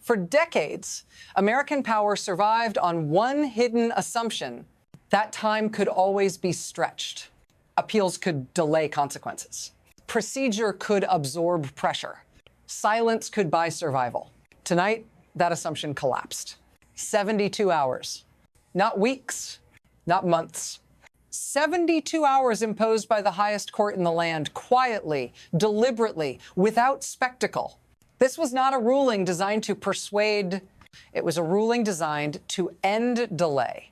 For decades, American power survived on one hidden assumption: that time could always be stretched. Appeals could delay consequences. Procedure could absorb pressure. Silence could buy survival. Tonight, that assumption collapsed. 72 hours. Not weeks, not months. 72 hours imposed by the highest court in the land, quietly, deliberately, without spectacle. This was not a ruling designed to persuade. It was a ruling designed to end delay.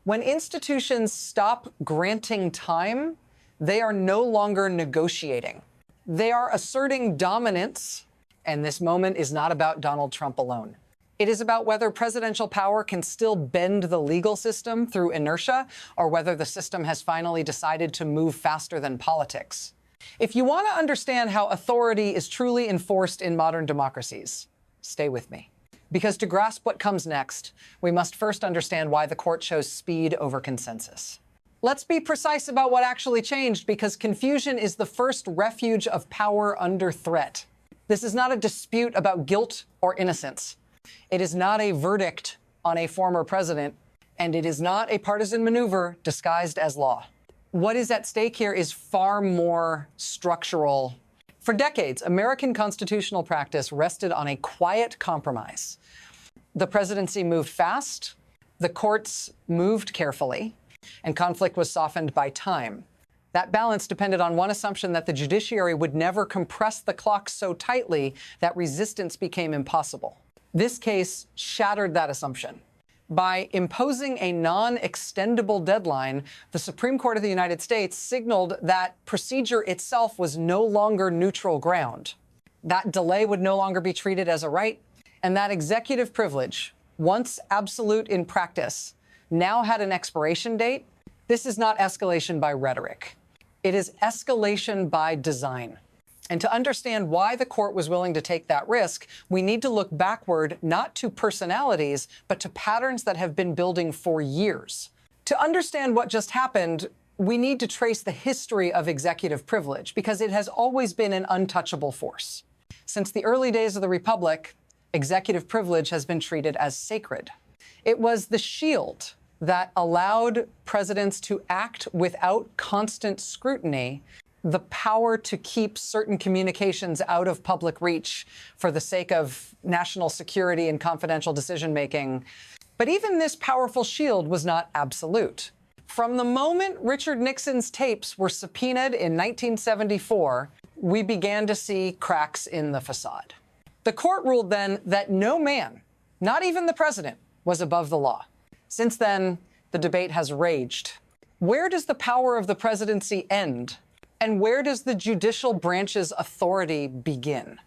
When institutions stop granting time, they are no longer negotiating. They are asserting dominance, and this moment is not about Donald Trump alone. It is about whether presidential power can still bend the legal system through inertia, or whether the system has finally decided to move faster than politics. If you want to understand how authority is truly enforced in modern democracies, stay with me. Because to grasp what comes next, we must first understand why the court chose speed over consensus. Let's be precise about what actually changed, because confusion is the first refuge of power under threat. This is not a dispute about guilt or innocence. It is not a verdict on a former president, and it is not a partisan maneuver disguised as law. What is at stake here is far more structural. For decades, American constitutional practice rested on a quiet compromise. The presidency moved fast, the courts moved carefully, and conflict was softened by time. That balance depended on one assumption: that the judiciary would never compress the clock so tightly that resistance became impossible. This case shattered that assumption. By imposing a non-extendable deadline, the Supreme Court of the United States signaled that procedure itself was no longer neutral ground. That delay would no longer be treated as a right, and that executive privilege, once absolute in practice, now had an expiration date. This is not escalation by rhetoric. It is escalation by design. And to understand why the court was willing to take that risk, we need to look backward, not to personalities, but to patterns that have been building for years. To understand what just happened, we need to trace the history of executive privilege, because it has always been an untouchable force. Since the early days of the Republic, executive privilege has been treated as sacred. It was the shield that allowed presidents to act without constant scrutiny, the power to keep certain communications out of public reach for the sake of national security and confidential decision-making. But even this powerful shield was not absolute. From the moment Richard Nixon's tapes were subpoenaed in 1974, we began to see cracks in the facade. The court ruled then that no man, not even the president, was above the law. Since then, the debate has raged. Where does the power of the presidency end? And where does the judicial branch's authority begin?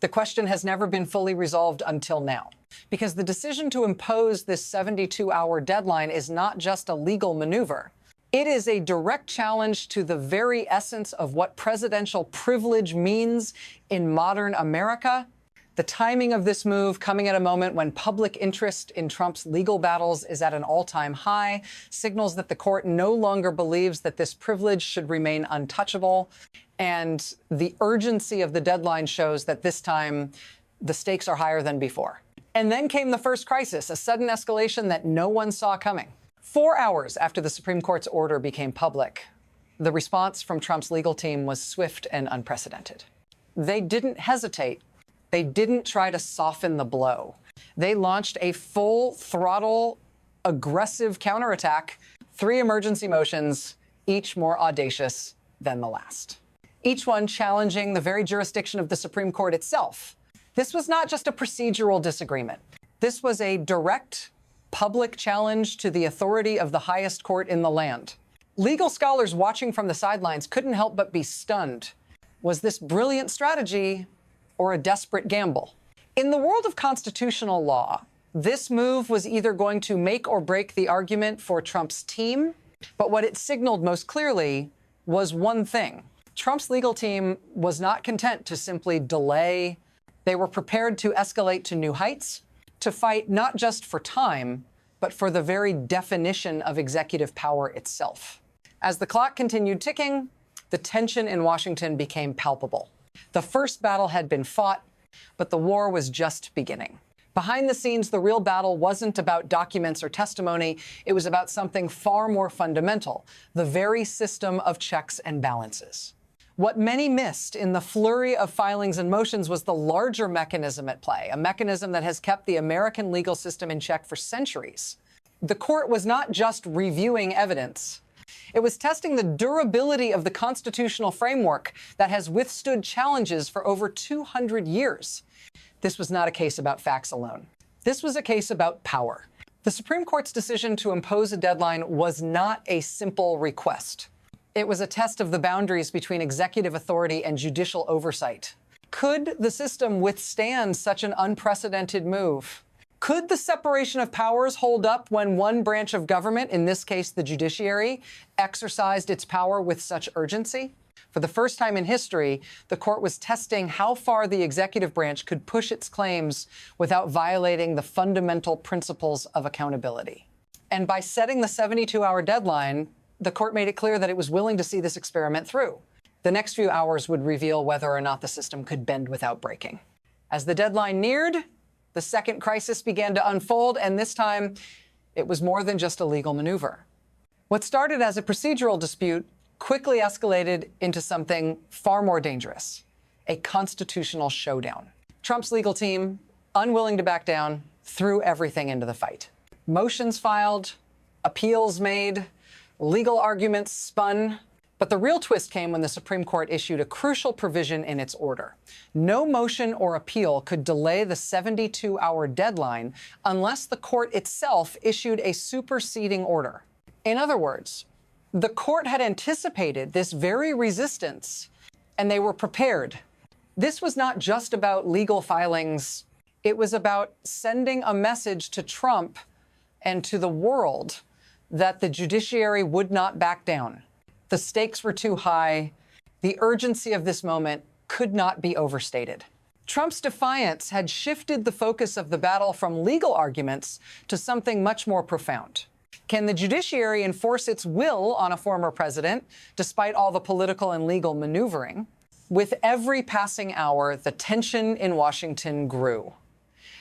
The question has never been fully resolved until now, because the decision to impose this 72-hour deadline is not just a legal maneuver. It is a direct challenge to the very essence of what presidential privilege means in modern America. The timing of this move, coming at a moment when public interest in Trump's legal battles is at an all-time high, signals that the court no longer believes that this privilege should remain untouchable. And the urgency of the deadline shows that this time the stakes are higher than before. And then came the first crisis, a sudden escalation that no one saw coming. 4 hours after the Supreme Court's order became public, the response from Trump's legal team was swift and unprecedented. They didn't hesitate. They didn't try to soften the blow. They launched a full-throttle, aggressive counterattack, 3 emergency motions, each more audacious than the last. Each one challenging the very jurisdiction of the Supreme Court itself. This was not just a procedural disagreement. This was a direct, public challenge to the authority of the highest court in the land. Legal scholars watching from the sidelines couldn't help but be stunned. Was this brilliant strategy or a desperate gamble? In the world of constitutional law, this move was either going to make or break the argument for Trump's team, but what it signaled most clearly was one thing. Trump's legal team was not content to simply delay. They were prepared to escalate to new heights, to fight not just for time, but for the very definition of executive power itself. As the clock continued ticking, the tension in Washington became palpable. The first battle had been fought, but the war was just beginning. Behind the scenes, the real battle wasn't about documents or testimony. It was about something far more fundamental, the very system of checks and balances. What many missed in the flurry of filings and motions was the larger mechanism at play, a mechanism that has kept the American legal system in check for centuries. The court was not just reviewing evidence. It was testing the durability of the constitutional framework that has withstood challenges for over 200 years. This was not a case about facts alone. This was a case about power. The Supreme Court's decision to impose a deadline was not a simple request. It was a test of the boundaries between executive authority and judicial oversight. Could the system withstand such an unprecedented move? Could the separation of powers hold up when one branch of government, in this case the judiciary, exercised its power with such urgency? For the first time in history, the court was testing how far the executive branch could push its claims without violating the fundamental principles of accountability. And by setting the 72-hour deadline, the court made it clear that it was willing to see this experiment through. The next few hours would reveal whether or not the system could bend without breaking. As the deadline neared, the second crisis began to unfold, and this time, it was more than just a legal maneuver. What started as a procedural dispute quickly escalated into something far more dangerous, a constitutional showdown. Trump's legal team, unwilling to back down, threw everything into the fight. Motions filed, appeals made, legal arguments spun. But the real twist came when the Supreme Court issued a crucial provision in its order. No motion or appeal could delay the 72-hour deadline unless the court itself issued a superseding order. In other words, the court had anticipated this very resistance, and they were prepared. This was not just about legal filings. It was about sending a message to Trump and to the world that the judiciary would not back down. The stakes were too high. The urgency of this moment could not be overstated. Trump's defiance had shifted the focus of the battle from legal arguments to something much more profound. Can the judiciary enforce its will on a former president, despite all the political and legal maneuvering? With every passing hour, the tension in Washington grew,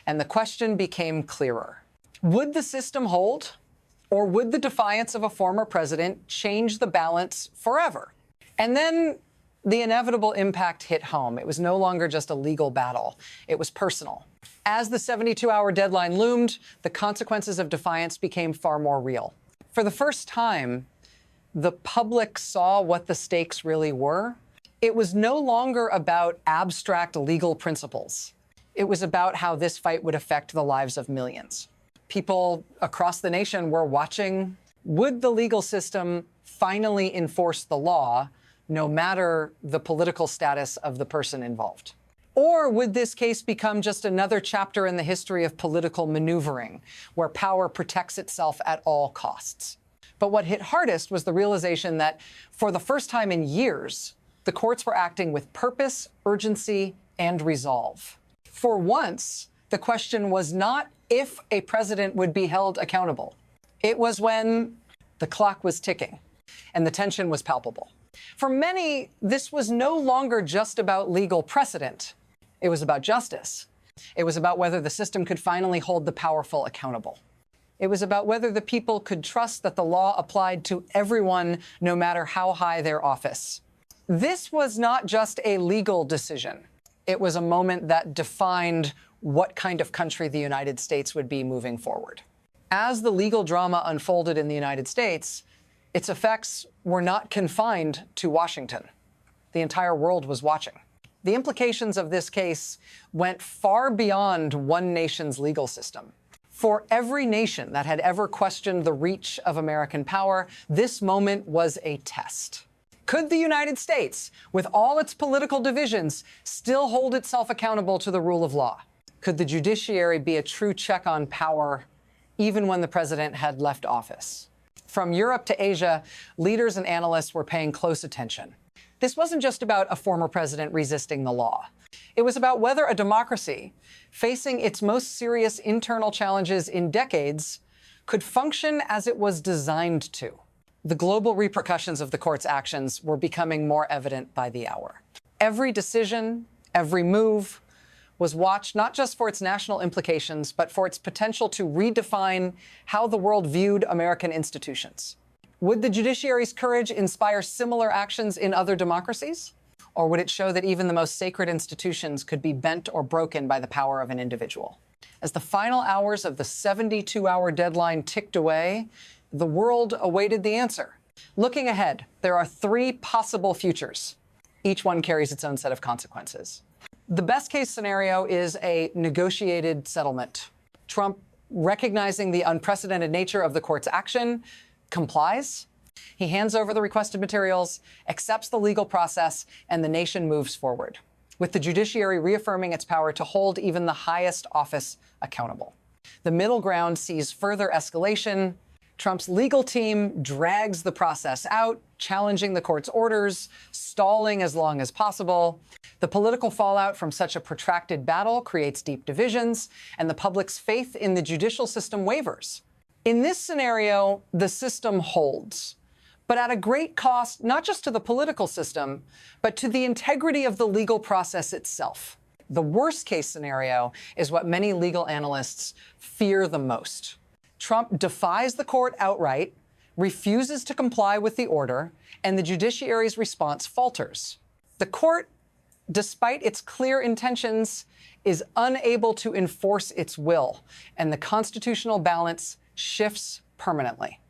and the question became clearer. Would the system hold? Or would the defiance of a former president change the balance forever? And then the inevitable impact hit home. It was no longer just a legal battle. It was personal. As the 72-hour deadline loomed, the consequences of defiance became far more real. For the first time, the public saw what the stakes really were. It was no longer about abstract legal principles. It was about how this fight would affect the lives of millions. People across the nation were watching. Would the legal system finally enforce the law, no matter the political status of the person involved? Or would this case become just another chapter in the history of political maneuvering, where power protects itself at all costs? But what hit hardest was the realization that, for the first time in years, the courts were acting with purpose, urgency, and resolve. For once, the question was not if a president would be held accountable. It was when the clock was ticking and the tension was palpable. For many, this was no longer just about legal precedent. It was about justice. It was about whether the system could finally hold the powerful accountable. It was about whether the people could trust that the law applied to everyone, no matter how high their office. This was not just a legal decision. It was a moment that defined what kind of country the United States would be moving forward. As the legal drama unfolded in the United States, its effects were not confined to Washington. The entire world was watching. The implications of this case went far beyond one nation's legal system. For every nation that had ever questioned the reach of American power, this moment was a test. Could the United States, with all its political divisions, still hold itself accountable to the rule of law? Could the judiciary be a true check on power, even when the president had left office? From Europe to Asia, leaders and analysts were paying close attention. This wasn't just about a former president resisting the law. It was about whether a democracy, facing its most serious internal challenges in decades, could function as it was designed to. The global repercussions of the court's actions were becoming more evident by the hour. Every decision, every move, was watched not just for its national implications, but for its potential to redefine how the world viewed American institutions. Would the judiciary's courage inspire similar actions in other democracies? Or would it show that even the most sacred institutions could be bent or broken by the power of an individual? As the final hours of the 72-hour deadline ticked away, the world awaited the answer. Looking ahead, there are 3 possible futures. Each one carries its own set of consequences. The best-case scenario is a negotiated settlement. Trump, recognizing the unprecedented nature of the court's action, complies. He hands over the requested materials, accepts the legal process, and the nation moves forward, with the judiciary reaffirming its power to hold even the highest office accountable. The middle ground sees further escalation. Trump's legal team drags the process out, challenging the court's orders, stalling as long as possible. The political fallout from such a protracted battle creates deep divisions, and the public's faith in the judicial system wavers. In this scenario, the system holds, but at a great cost, not just to the political system, but to the integrity of the legal process itself. The worst-case scenario is what many legal analysts fear the most. Trump defies the court outright, refuses to comply with the order, and the judiciary's response falters. The court, despite its clear intentions, is unable to enforce its will, and the constitutional balance shifts permanently.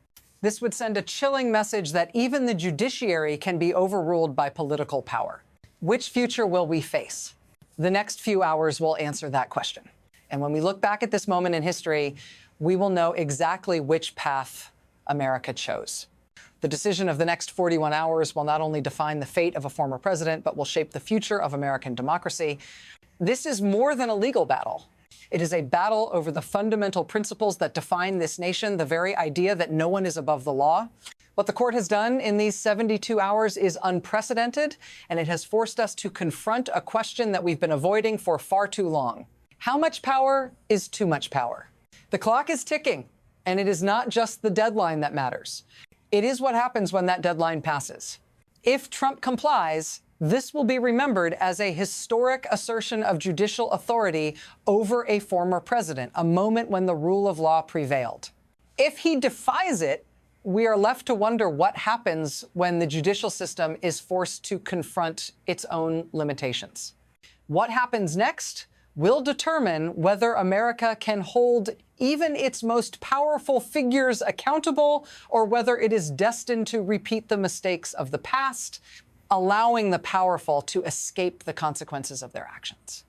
This would send a chilling message that even the judiciary can be overruled by political power. Which future will we face? The next few hours will answer that question. And when we look back at this moment in history, we will know exactly which path America chose. The decision of the next 41 hours will not only define the fate of a former president, but will shape the future of American democracy. This is more than a legal battle. It is a battle over the fundamental principles that define this nation, the very idea that no one is above the law. What the court has done in these 72 hours is unprecedented, and it has forced us to confront a question that we've been avoiding for far too long. How much power is too much power? The clock is ticking, and it is not just the deadline that matters. It is what happens when that deadline passes. If Trump complies, this will be remembered as a historic assertion of judicial authority over a former president, a moment when the rule of law prevailed. If he defies it, we are left to wonder what happens when the judicial system is forced to confront its own limitations. What happens next will determine whether America can hold even its most powerful figures accountable, or whether it is destined to repeat the mistakes of the past, allowing the powerful to escape the consequences of their actions.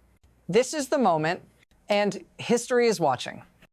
This is the moment, and history is watching.